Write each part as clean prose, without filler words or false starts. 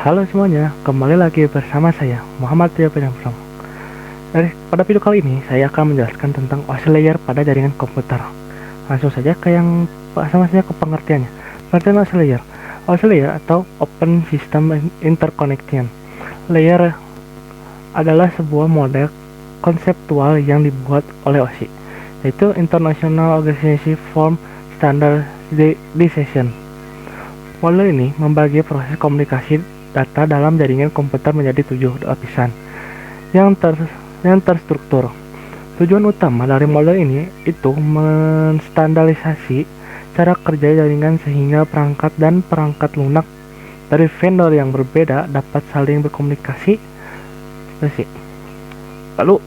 Halo semuanya, kembali lagi bersama saya, Muhammad Tio Pinamprong. Pada video kali ini, saya akan menjelaskan tentang OS layer pada jaringan komputer. Langsung saja ke ke pengertiannya. Pengertian OS layer. OS layer atau Open System Interconnection. Layer adalah sebuah model konseptual yang dibuat oleh OSI, yaitu International Organization for Standardization. Model ini membagi proses komunikasi data dalam jaringan komputer menjadi 7 lapisan yang terstruktur. Tujuan utama dari model ini itu menstandarisasi cara kerja jaringan sehingga perangkat dan perangkat lunak dari vendor yang berbeda dapat saling berkomunikasi. Lalu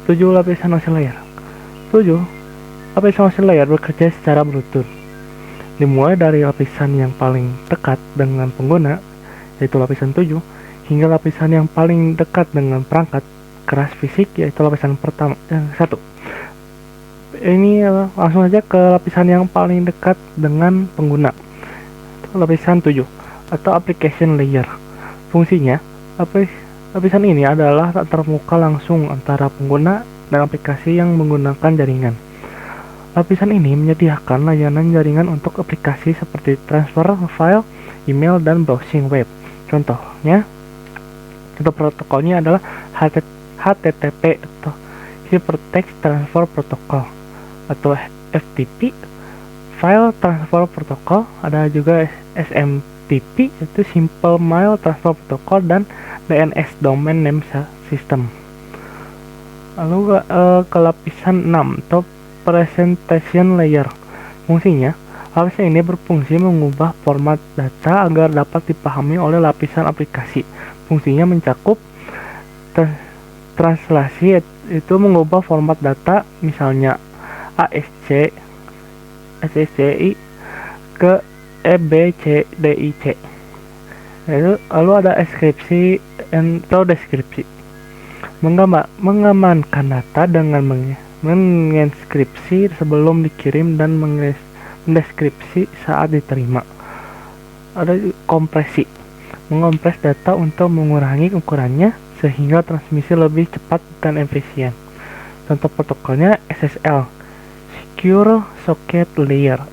7 lapisan OS layer. 7 lapisan OS layer bekerja secara beruntun. Dimulai dari lapisan yang paling dekat dengan pengguna, yaitu lapisan 7, hingga lapisan yang paling dekat dengan perangkat keras fisik, yaitu lapisan pertama 1. Ini langsung saja ke lapisan yang paling dekat dengan pengguna, lapisan 7 atau application layer. Fungsinya, lapisan ini adalah antarmuka langsung antara pengguna dan aplikasi yang menggunakan jaringan. Lapisan ini menyediakan layanan jaringan untuk aplikasi seperti transfer file, email, dan browsing web. Contoh protokolnya adalah HTTP atau Hypertext Transfer Protocol atau FTP, File Transfer Protocol, ada juga SMTP yaitu Simple Mail Transfer Protocol, dan DNS Domain Name System. Lalu ke lapisan 6 atau Presentation Layer. Fungsinya, lapisan ini berfungsi mengubah format data agar dapat dipahami oleh lapisan aplikasi. Fungsinya mencakup translasi, itu mengubah format data, misalnya ASCII ke EBCDIC. Lalu ada deskripsi atau deskripsi, mengamankan data dengan menginskripsi sebelum dikirim dan mendeskripsi saat diterima. Ada kompresi, mengompres data untuk mengurangi ukurannya sehingga transmisi lebih cepat dan efisien. Contoh protokolnya SSL, Secure Socket Layer.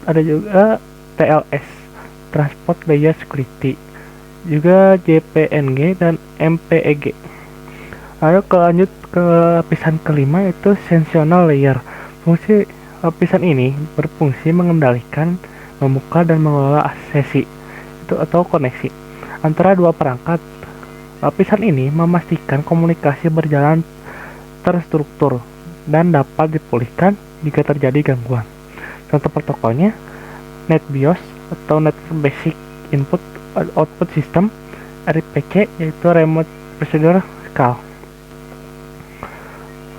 Ada juga TLS, Transport Layer Security, juga JPNG dan MPEG. Lalu lanjut ke lapisan kelima, yaitu Sessional Layer. Fungsi lapisan ini berfungsi mengendalikan, membuka, dan mengelola sesi atau koneksi antara dua perangkat. Lapisan ini memastikan komunikasi berjalan terstruktur dan dapat dipulihkan jika terjadi gangguan. Contoh protokolnya NetBIOS atau Network Basic Input Output System, RPC, yaitu Remote Procedure Call.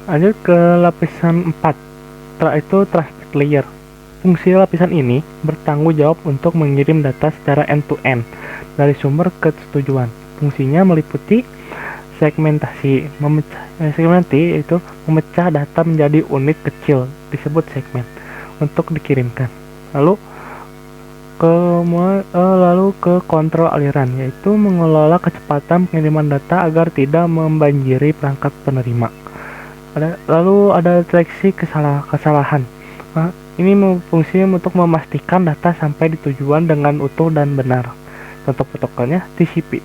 Lanjut ke lapisan 4, itu Transport Layer. Fungsi lapisan ini bertanggung jawab untuk mengirim data secara end-to-end dari sumber ke tujuan. Fungsinya meliputi segmentasi, yaitu memecah data menjadi unit kecil disebut segmen untuk dikirimkan. Lalu ke kontrol aliran, yaitu mengelola kecepatan pengiriman data agar tidak membanjiri perangkat penerima. Lalu ada deteksi kesalahan. Ini berfungsi untuk memastikan data sampai di tujuan dengan utuh dan benar. Contoh protokolnya TCP,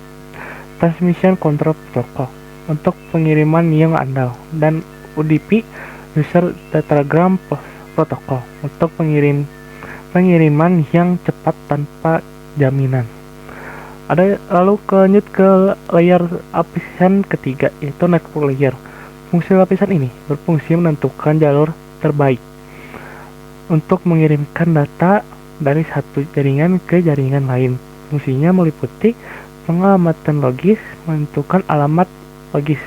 Transmission Control Protocol, untuk pengiriman yang andal, dan UDP, User Datagram Protocol, untuk pengiriman yang cepat tanpa jaminan. Lalu lanjut ke layer lapisan ketiga, yaitu Network Layer. Fungsi lapisan ini berfungsi menentukan jalur terbaik untuk mengirimkan data dari satu jaringan ke jaringan lain. Fungsinya meliputi pengamatan logis, menentukan alamat logis,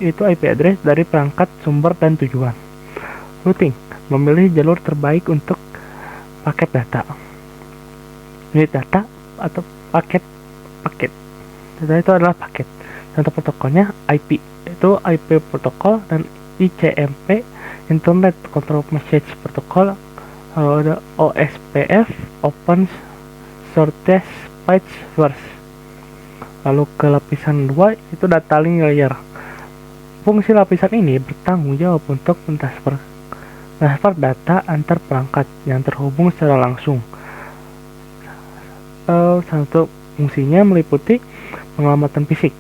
itu IP address dari perangkat sumber dan tujuan. Routing, memilih jalur terbaik untuk paket data, unit data atau paket. Data itu adalah paket. Contoh protokolnya IP, itu IP protokol, dan ICMP, Internet Control Message Protocol. Lalu ada OSPF, Open Shortest page first. Lalu ke lapisan 2 itu data link layer. Fungsi lapisan ini bertanggung jawab untuk mentransfer data antar perangkat yang terhubung secara langsung. Satu fungsinya meliputi penyelamatan fisik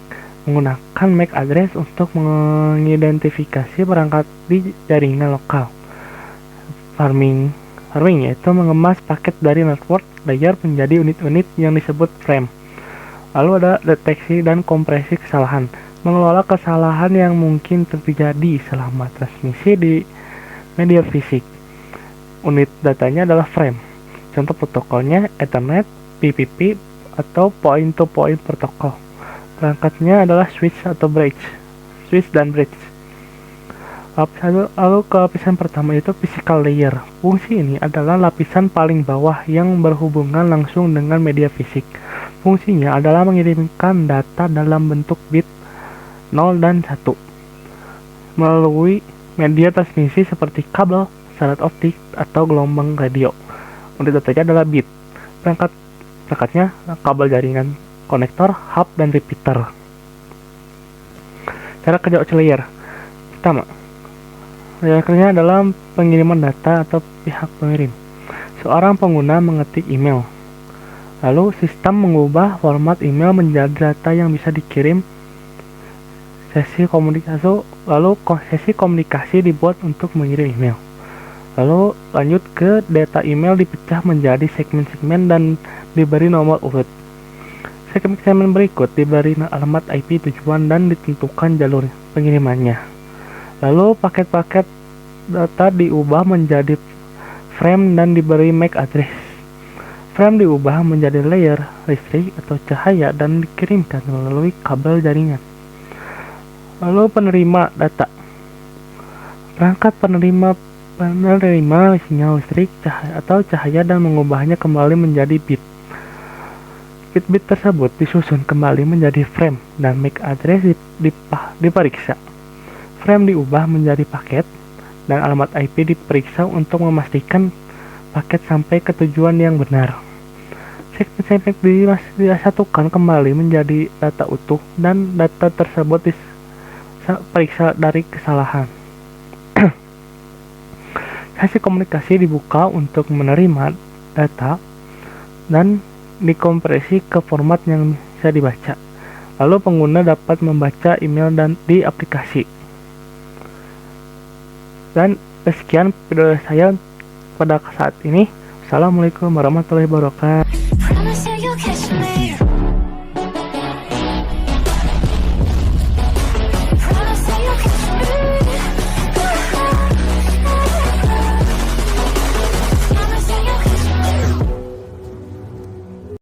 menggunakan MAC address untuk mengidentifikasi perangkat di jaringan lokal. Farming yaitu mengemas paket dari network layer menjadi unit-unit yang disebut frame. Lalu ada deteksi dan kompresi kesalahan, mengelola kesalahan yang mungkin terjadi selama transmisi di media fisik. Unit datanya adalah frame. Contoh protokolnya Ethernet, PPP, atau point-to-point protokol. Perangkatnya adalah switch dan bridge. Lalu ke lapisan pertama itu physical layer. Fungsi ini adalah lapisan paling bawah yang berhubungan langsung dengan media fisik. Fungsinya adalah mengirimkan data dalam bentuk bit 0 dan 1 melalui media transmisi seperti kabel, satelit optik, atau gelombang radio. Unit datanya adalah bit. Perangkatnya kabel jaringan, konektor, hub, dan repeater. Cara kerja OC layer. Pertama, layer kerja adalah pengiriman data atau pihak pengirim. Seorang pengguna mengetik email. Lalu sistem mengubah format email menjadi data yang bisa dikirim. Sesi komunikasi dibuat untuk mengirim email. Lalu lanjut ke data email dipecah menjadi segmen-segmen dan diberi nomor urut. Segmen berikut diberi alamat IP tujuan dan ditentukan jalur pengirimannya. Lalu paket-paket data diubah menjadi frame dan diberi MAC address. Frame diubah menjadi layer listrik atau cahaya dan dikirimkan melalui kabel jaringan. Lalu penerima data. Perangkat penerima sinyal listrik cahaya dan mengubahnya kembali menjadi bit. Bit-bit tersebut disusun kembali menjadi frame dan MAC address diperiksa. Frame diubah menjadi paket dan alamat IP diperiksa untuk memastikan paket sampai ke tujuan yang benar. Segmen disatukan kembali menjadi data utuh dan data tersebut diperiksa dari kesalahan. Sesi komunikasi dibuka untuk menerima data dan dikompresi ke format yang bisa dibaca. Lalu pengguna dapat membaca email di aplikasi. Dan sekian video saya pada saat ini. Assalamualaikum warahmatullahi wabarakatuh.